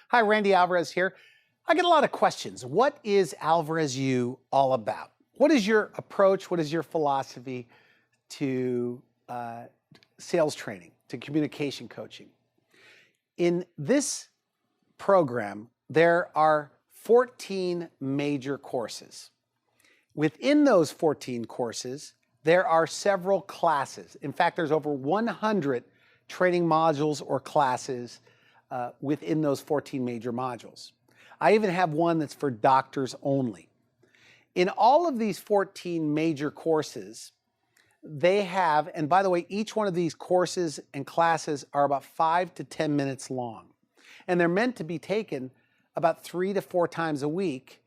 Hi, Randy Alvarez here. I get a lot of questions. What is Alvarez U all about? What is your approach? What is your philosophy to sales training, to communication coaching? In this program, there are 14 major courses. Within those 14 courses, there are several classes. In fact, there's over 100 training modules or classes within those 14 major modules. I even have one that's for doctors only. In all of these 14 major courses, they have, and by the way, each one of these courses and classes are about 5 to 10 minutes long. And they're meant to be taken about 3 to 4 times a week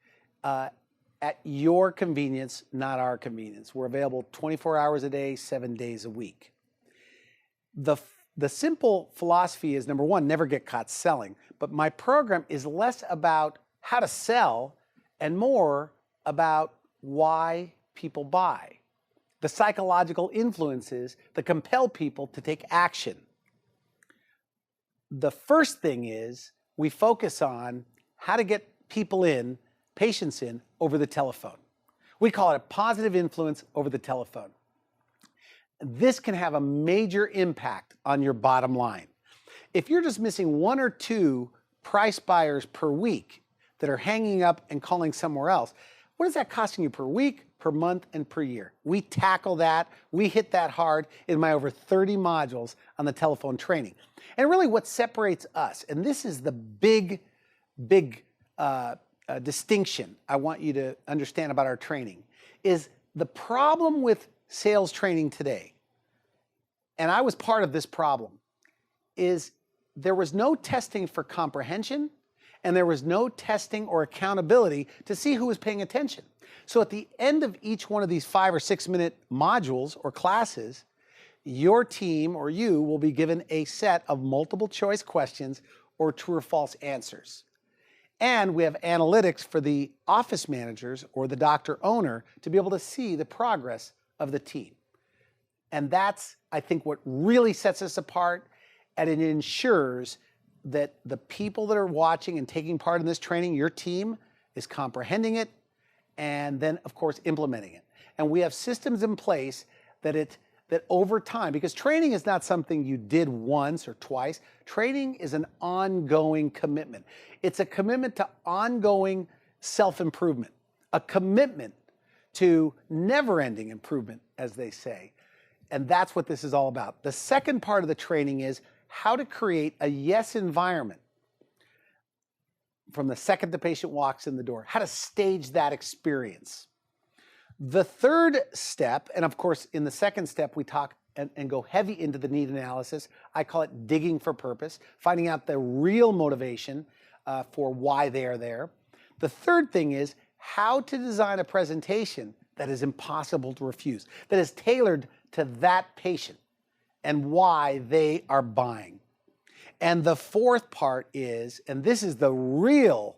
at your convenience, not our convenience. We're available 24 hours a day, 7 days a week. The simple philosophy is, number one, never get caught selling. But my program is less about how to sell and more about why people buy. The psychological influences that compel people to take action. The first thing is we focus on how to get people in, patients in, over the telephone. We call it a positive influence over the telephone. This can have a major impact on your bottom line. If you're just missing 1 or 2 price buyers per week that are hanging up and calling somewhere else, what is that costing you per week, per month, and per year? We tackle that. We hit that hard in my over 30 modules on the telephone training. And really what separates us, and this is the big distinction I want you to understand about our training, is the problem with sales training today, and I was part of this problem, is there was no testing for comprehension and there was no testing or accountability to see who was paying attention. So at the end of each one of these 5 or 6 minute modules or classes, your team or you will be given a set of multiple choice questions or true or false answers. And we have analytics for the office managers or the doctor owner to be able to see the progress of the team. And that's, I think, what really sets us apart, and it ensures that the people that are watching and taking part in this training, your team, is comprehending it and then, of course, implementing it. And we have systems in place that over time, because training is not something you did once or twice. Training is an ongoing commitment. It's a commitment to ongoing self-improvement, a commitment to never-ending improvement, as they say. And that's what this is all about. The second part of the training is how to create a yes environment from the second the patient walks in the door, how to stage that experience. The third step, and of course in the second step we talk and go heavy into the need analysis. I call it digging for purpose, finding out the real motivation for why they are there. The third thing is how to design a presentation that is impossible to refuse, that is tailored to that patient and why they are buying. And the fourth part is, and this is the real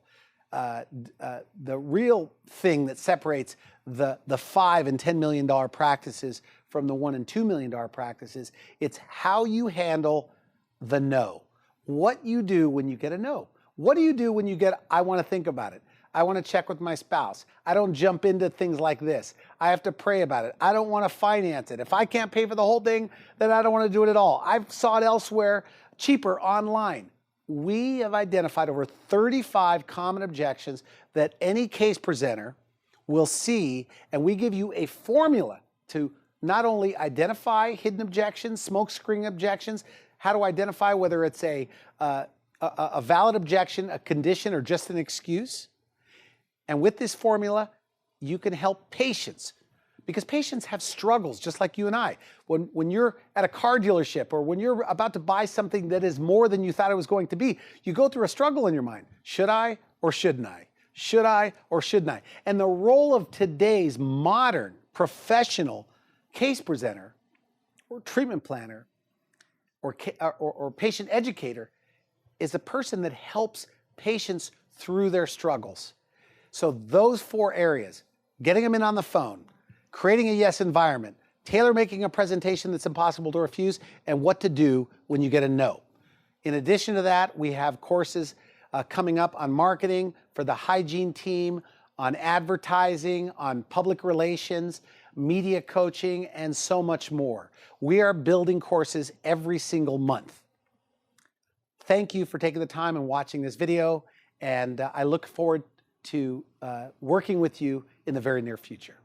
thing that separates the $5 and $10 million practices from the $1 and $2 million practices, it's how you handle the no. What you do when you get a no. What do you do when you get, I want to think about it? I want to check with my spouse. I don't jump into things like this. I have to pray about it. I don't want to finance it. If I can't pay for the whole thing, then I don't want to do it at all. I've sought elsewhere, cheaper, online. We have identified over 35 common objections that any case presenter will see, and we give you a formula to not only identify hidden objections, smokescreen objections, how to identify whether it's a valid objection, a condition, or just an excuse. And with this formula, you can help patients, because patients have struggles just like you and I. When you're at a car dealership or when you're about to buy something that is more than you thought it was going to be, you go through a struggle in your mind. Should I or shouldn't I? Should I or shouldn't I? And the role of today's modern professional case presenter or treatment planner or patient educator is a person that helps patients through their struggles. So those 4 areas, getting them in on the phone, creating a yes environment, tailor-making a presentation that's impossible to refuse, and what to do when you get a no. In addition to that, we have courses coming up on marketing for the hygiene team, on advertising, on public relations, media coaching, and so much more. We are building courses every single month. Thank you for taking the time and watching this video, and I look forward to working with you in the very near future.